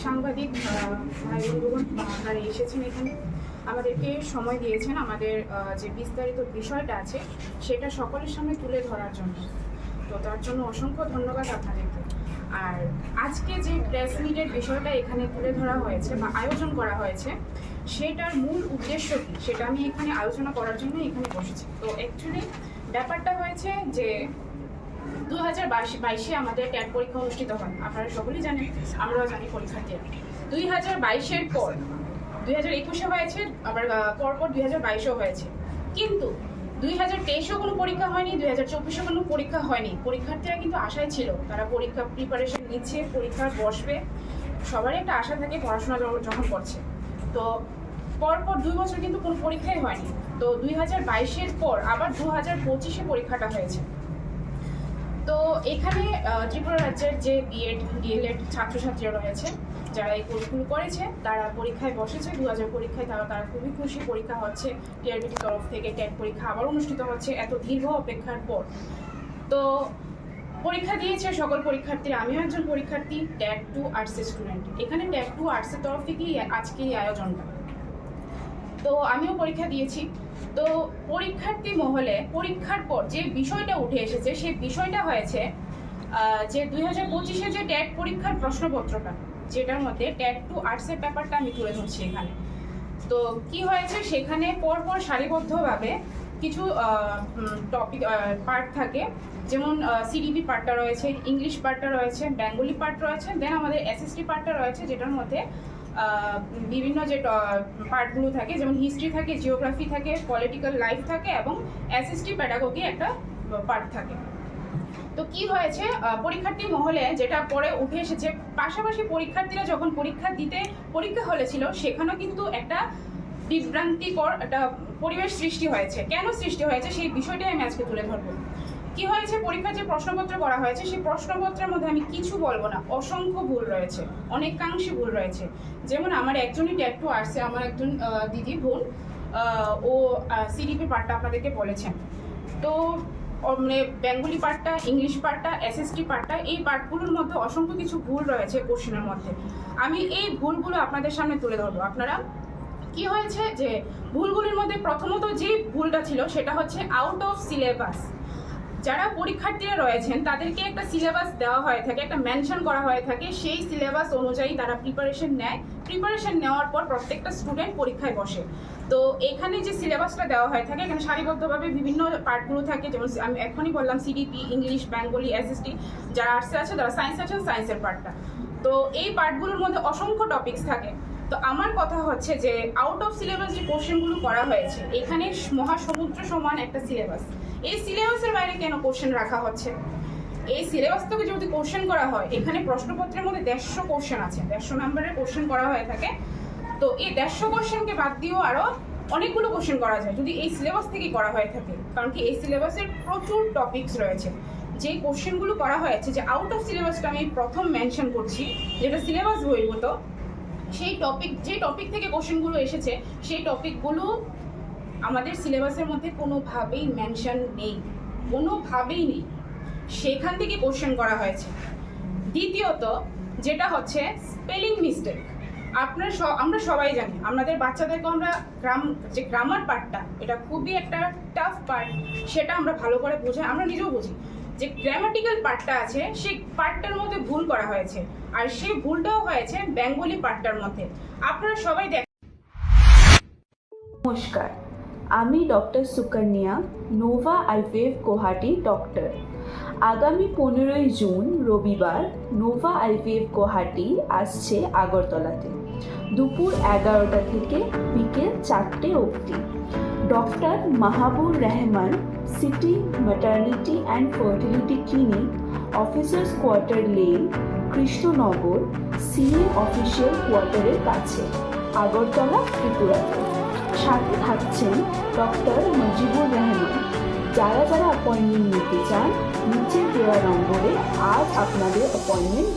সাংবাদিক ভাই বন্ধুগণ আপনারা এসেছেন এখানে, আমাদেরকে সময় দিয়েছেন আমাদের যে বিস্তারিত বিষয়টা আছে সেটা সকলের সামনে তুলে ধরার জন্য। তো তার জন্য অসংখ্য ধন্যবাদ আপনাদেরকে। আর আজকে যে প্রেস মিটের বিষয়টা এখানে তুলে ধরা হয়েছে বা আয়োজন করা হয়েছে সেটার মূল উদ্দেশ্য কী সেটা আমি এখানে আলোচনা করার জন্য এখানে বসেছি। তো অ্যাকচুয়ালি ব্যাপারটা হয়েছে যে 2022-এ আমাদের ট্যাট পরীক্ষা অনুষ্ঠিত হয়। আপনারা সকলেই জানেন, আমরাও জানি পরীক্ষার্থীরা। 2022-এর পর 2021-এ হয়েছে, আবার পরপর 2022-এও হয়েছে। কিন্তু 2023-এও কোনো পরীক্ষা হয়নি, 2024-এও কোনো পরীক্ষা হয়নি। পরীক্ষার্থীরা কিন্তু আশায় ছিল, তারা পরীক্ষা প্রিপারেশন নিচ্ছে, পরীক্ষা বসবে, সবারই একটা আশা থাকে পড়াশোনা যখন করছে। তো পরপর 2 বছর কিন্তু কোনো পরীক্ষাই হয়নি। তো 2022-এর পর আবার 2025-এ পরীক্ষাটা হয়েছে। তো এখানে ত্রিপুরা রাজ্যের যে বিএড ডিএলএড ছাত্রছাত্রীরা রয়েছে, যারা এই কোর্সগুলো করেছে, তারা পরীক্ষায় বসেছে। 2000 পরীক্ষায় তারা খুবই খুশি। পরীক্ষা হচ্ছে, টিআরবিটির তরফ থেকে ট্যাট পরীক্ষা আবার অনুষ্ঠিত হচ্ছে এত দীর্ঘ অপেক্ষার পর। তো পরীক্ষা দিয়েছে সকল পরীক্ষার্থীরা। আমিও একজন পরীক্ষার্থী, ট্যাট 2 আর্টসের স্টুডেন্ট। এখানে ট্যাট 2 আর্টসের তরফ থেকেই আজকে এই আয়োজনটা। তো আমিও পরীক্ষা দিয়েছি। তো পরীক্ষার্থী মহলে পরীক্ষার পর যে বিষয়টা উঠে এসেছে সেই বিষয়টা হয়েছে যে 2025-এ যে ট্যাট পরীক্ষার প্রশ্নপত্রটা, যেটার মধ্যে ট্যাট 2 আর্টসের ব্যাপারটা আমি তুলে ধরছি এখানে। তো কি হয়েছে, সেখানে পরপর সারিবদ্ধভাবে কিছু টপিক পার্ট থাকে, যেমন সিডিপি পার্টটা রয়েছে, ইংলিশ পার্টটা রয়েছে, বেঙ্গলি পার্ট রয়েছে, দেন আমাদের এসএসটি পার্টটা রয়েছে, যেটার মধ্যে বিভিন্ন যে পার্টগুলো থাকে, যেমন হিস্ট্রি থাকে, জিওগ্রাফি থাকে, পলিটিক্যাল লাইফ থাকে এবং এসএসটি প্যাডাগোগি একটা পার্ট থাকে। তো কি হয়েছে, পরীক্ষার্থী মহলে যেটা পরে উঠে এসেছে, পাশাপাশি পরীক্ষার্থীরা যখন পরীক্ষা হলে ছিল, সেখানেও কিন্তু একটা বিভ্রান্তিকর একটা পরিবেশ সৃষ্টি হয়েছে। কেন সৃষ্টি হয়েছে সেই বিষয়টাই আমি আজকে তুলে ধরবো। কি হয়েছে, পরীক্ষার যে প্রশ্নপত্র করা হয়েছে সেই প্রশ্নপত্রের মধ্যে আমি কিছু বলবো না, অসংখ্য ভুল রয়েছে, অনেকাংশে ভুল রয়েছে। যেমন আমার একজনই ট্যাট 2 আর্টসে, আমার একজন দিদি বোন, ও সিডিপি পার্টটা আপনাদেরকে বলেছেন। তো মানে বেঙ্গলি পার্টটা, ইংলিশ পার্টটা, এসএসটি পার্টটা, এই পার্টগুলোর মধ্যে অসংখ্য কিছু ভুল রয়েছে কোশ্চেনের মধ্যে। আমি এই ভুলগুলো আপনাদের সামনে তুলে ধরবো। আপনারা কি হয়েছে যে ভুলগুলির মধ্যে প্রথমত যে ভুলটা ছিল সেটা হচ্ছে আউট অফ সিলেবাস। যারা পরীক্ষার্থীরা রয়েছেন তাদেরকে একটা সিলেবাস দেওয়া হয়ে থাকে, একটা মেনশন করা হয়ে থাকে, সেই সিলেবাস অনুযায়ী তারা প্রিপারেশন নেয়। প্রিপারেশন নেওয়ার পর প্রত্যেকটা স্টুডেন্ট পরীক্ষায় বসে। তো এখানে যে সিলেবাসটা দেওয়া হয়ে থাকে, এখানে সারিবদ্ধভাবে বিভিন্ন পার্টগুলো থাকে, যেমন আমি এখনই বললাম সিডিপি, ইংলিশ, বেঙ্গলি, এসএসটি। যারা আর্টসে আছে, যারা সায়েন্স আছেন, সায়েন্সের পার্টটা। তো এই পার্টগুলোর মধ্যে অসংখ্য টপিকস থাকে। তো আমার কথা হচ্ছে যে আউট অফ সিলেবাস যে কোশ্চেনগুলো করা হয়েছে, এখানে মহাসমুদ্র সমান একটা সিলেবাস, এই সিলেবাসের বাইরে কেন কোশ্চেন রাখা হচ্ছে? এই সিলেবাস থেকে যদি কোশ্চেন করা হয়, এখানে প্রশ্নপত্রের মধ্যে 150 কোশ্চেন আছে, 150 নাম্বারের কোশ্চেন করা হয়ে থাকে। তো এই 150 কোশ্চেনকে বাদ দিয়েও আরও অনেকগুলো কোশ্চেন করা যায় যদি এই সিলেবাস থেকেই করা হয়ে থাকে। কারণ কি, এই সিলেবাসের প্রচুর টপিকস রয়েছে। যে কোশ্চেনগুলো করা হয়েছে, যে আউট অফ সিলেবাসটা আমি প্রথম মেনশন করছি, যেটা সিলেবাস বহির্ভূত, সেই যে টপিক থেকে কোশ্চেনগুলো এসেছে সেই টপিকগুলো আমাদের সিলেবাসের মধ্যে কোনোভাবেই মেনশন নেই, কোনোভাবেই নেই। সেখান থেকে কোশ্চেন করা হয়েছে। দ্বিতীয়ত যেটা হচ্ছে স্পেলিং মিস্টেক। আমরা সবাই জানি, আমাদের বাচ্চাদেরকে আমরা যে গ্রামার পার্টটা, এটা খুবই একটা টাফ পার্ট, সেটা আমরা ভালো করে বোঝাই, আমরা নিজেও বুঝি। যে গ্রামাটিক্যাল পার্টটা আছে সেই পার্টটার মধ্যে ভুল করা হয়েছে, আর সেই ভুলটাও হয়েছে বেঙ্গলি পার্টটার মধ্যে। আপনারা সবাই নমস্কার, আমি doctor Sukanya, Nova IVF Guwahati doctor. আগামী 15ই জুন রবিবার নোভা আইভিএফ গুয়াহাটি আসছে আগরতলাতে, দুপুর 11টা থেকে বিকেল 4টে অবধি। Doctor Mahabur Rahman, City Maternity and Fertility Clinic, Officers Quarter Lane, Krishnanagar, CA official কোয়ার্টারের কাছে, আগরতলা, ত্রিপুরাতে। সাথে থাকছেন ডক্টর মুজিবুর রহমান। যারা অ্যাপয়েন্টমেন্ট নিতে চান, নিচে দেওয়া নম্বরে আজ আপনাদের অ্যাপয়েন্টমেন্ট